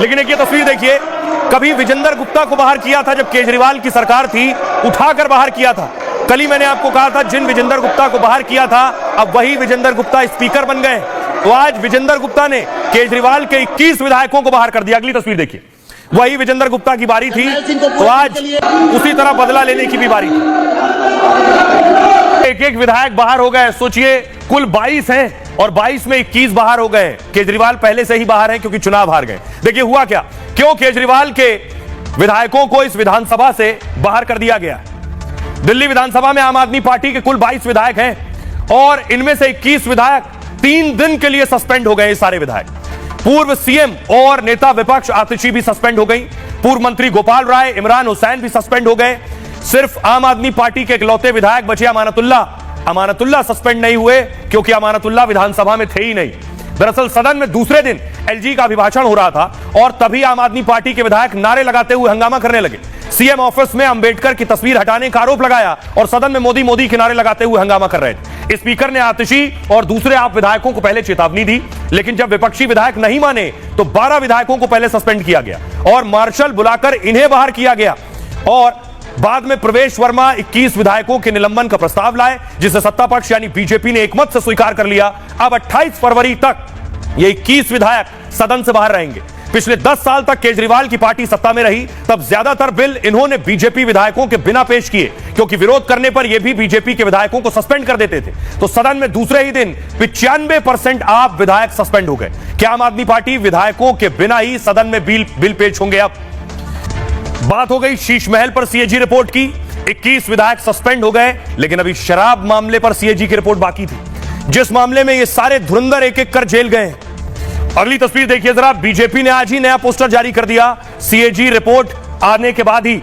लेकिन एक ये तस्वीर देखिए, कभी विजेंद्र गुप्ता को बाहर किया था जब केजरीवाल की सरकार थी, उठाकर बाहर किया था। कल ही मैंने आपको कहा था जिन विजेंद्र गुप्ता को बाहर किया था अब वही विजेंद्र गुप्ता स्पीकर बन गए। तो आज विजेंद्र गुप्ता ने केजरीवाल के 21 विधायकों को बाहर कर दिया। अगली तस्वीर देखिए, वही विजेंद्र गुप्ता की बारी थी, तो आज उसी तरह बदला लेने की भी बारी थी। एक एक विधायक बाहर हो गए। सोचिए कुल 22 हैं और 22 में 21 बाहर हो गए। केजरीवाल पहले से ही बाहर हैं क्योंकि चुनाव हार गए। देखिए हुआ क्या, क्यों केजरीवाल के विधायकों को इस विधानसभा से बाहर कर दिया गया। दिल्ली विधानसभा में आम आदमी पार्टी के कुल 22 विधायक हैं और इनमें से 21 विधायक 3 दिन के लिए सस्पेंड हो गए। ये सारे विधायक, पूर्व सीएम और नेता विपक्ष आतिशी भी सस्पेंड हो गई, पूर्व मंत्री गोपाल राय, इमरान हुसैन भी सस्पेंड हो गए। सिर्फ आम आदमी पार्टी के इकलौते विधायक बचे अमानतुल्लाह सस्पेंड नहीं हुए क्योंकि अमानतुल्लाह विधानसभा में थे ही नहीं। दरअसल सदन में दूसरे दिन एलजी का अभिभाषण हो रहा था और तभी आम आदमी पार्टी के विधायक नारे लगाते हुए हंगामा करने लगे। सीएम ऑफिस में अंबेडकर की तस्वीर हटाने का आरोप लगाया और सदन में मोदी मोदी के नारे लगाते हुए हंगामा कर रहे थे। स्पीकर ने आतिशी और दूसरे आप विधायकों को पहले चेतावनी दी, लेकिन जब विपक्षी विधायक नहीं माने तो 12 विधायकों को पहले सस्पेंड किया गया और मार्शल बुलाकर इन्हें बाहर किया गया और बाद में प्रवेश वर्मा 21 विधायकों के निलंबन का प्रस्ताव लाए, जिसे सत्ता पक्ष यानी बीजेपी ने एकमत से स्वीकार कर लिया। अब 28 फरवरी तक ये 21 विधायक सदन से बाहर रहेंगे। पिछले 10 साल तक केजरीवाल की पार्टी सत्ता में रही, तब ज्यादातर बिल इन्होंने बीजेपी विधायकों के बिना पेश किए, क्योंकि विरोध करने पर यह भी बीजेपी के विधायकों को सस्पेंड कर देते थे। तो सदन में दूसरे ही दिन 95% आप विधायक सस्पेंड हो गए। क्या आम आदमी पार्टी विधायकों के बिना ही सदन में बिल पेश होंगे? अब बात हो गई शीश महल पर सीएजी रिपोर्ट की। 21 विधायक सस्पेंड हो गए, लेकिन अभी शराब मामले पर सीएजी की रिपोर्ट बाकी थी, जिस मामले में ये सारे धुरंधर एक एक कर जेल गए। अगली तस्वीर देखिए जरा, बीजेपी ने आज ही नया पोस्टर जारी कर दिया। सीएजी रिपोर्ट आने के बाद ही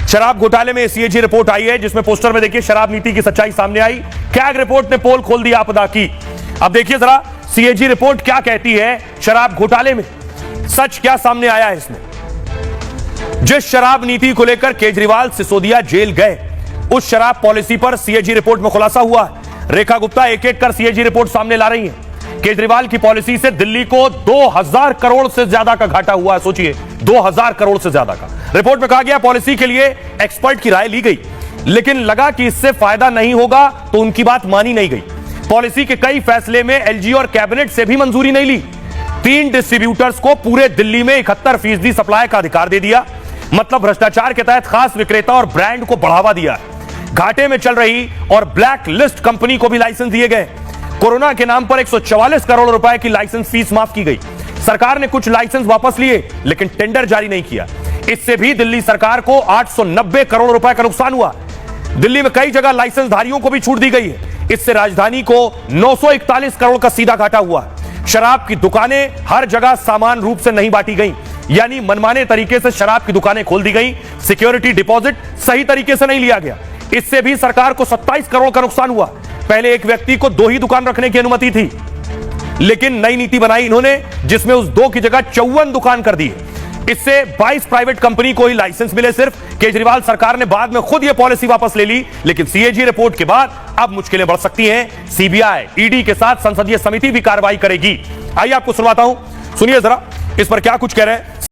शराब घोटाले में सीएजी रिपोर्ट आई है, जिसमें पोस्टर में देखिए शराब नीति की सच्चाई सामने आई। कैग रिपोर्ट ने पोल खोल दी आपदा की। अब देखिए जरा सीएजी रिपोर्ट क्या कहती है शराब घोटाले में, सच क्या सामने आया है इसमें। जिस शराब नीति को लेकर केजरीवाल सिसोदिया जेल गए, उस शराब पॉलिसी पर सीएजी रिपोर्ट में खुलासा हुआ। रेखा गुप्ता एक एक कर सीएजी रिपोर्ट सामने ला रही है। केजरीवाल की पॉलिसी से दिल्ली को 2000 करोड़ से ज्यादा का घाटा हुआ है। सोचिए 2000 करोड़ से ज्यादा का। रिपोर्ट में कहा गया पॉलिसी के लिए एक्सपर्ट की राय ली गई, लेकिन लगा कि इससे फायदा नहीं होगा तो उनकी बात मानी नहीं गई। पॉलिसी के कई फैसले में एलजी और कैबिनेट से भी मंजूरी नहीं ली। 3 डिस्ट्रीब्यूटर्स को पूरे दिल्ली में 71% सप्लाई का अधिकार दे दिया, मतलब भ्रष्टाचार के तहत खास विक्रेता और ब्रांड को बढ़ावा दिया। घाटे में चल रही और ब्लैक लिस्ट कंपनी को भी लाइसेंस दिए गए। कोरोना के नाम पर 144 करोड़ रुपए की लाइसेंस फीस माफ की गई। सरकार ने कुछ लाइसेंस वापस लिए, लेकिन टेंडर जारी नहीं किया। इससे भी दिल्ली सरकार को 890 करोड़ रुपए का नुकसान हुआ। दिल्ली में कई जगह लाइसेंस धारियों को भी छूट दी गई है। इससे राजधानी को 941 करोड़ का सीधा घाटा हुआ। शराब की दुकानें हर जगह समान रूप से नहीं बांटी गई, यानी मनमाने तरीके से शराब की दुकानें खोल दी गई। सिक्योरिटी डिपॉजिट सही तरीके से नहीं लिया गया। इससे भी सरकार को 27 करोड़ का नुकसान हुआ। पहले एक व्यक्ति को 2 ही दुकान रखने की अनुमति थी, लेकिन नई नीति बनाई इन्होंने, जिसमें उस 2 की जगह 54 दुकान कर दी। इससे 22 प्राइवेट कंपनी को ही लाइसेंस मिले सिर्फ। केजरीवाल सरकार ने बाद में खुद यह पॉलिसी वापस ले ली, लेकिन सीएजी रिपोर्ट के बाद अब मुश्किलें बढ़ सकती हैं। सीबीआई, ईडी के साथ संसदीय समिति भी कार्रवाई करेगी। आइए आपको सुनवाता हूं, सुनिए जरा इस पर क्या कुछ कह रहे हैं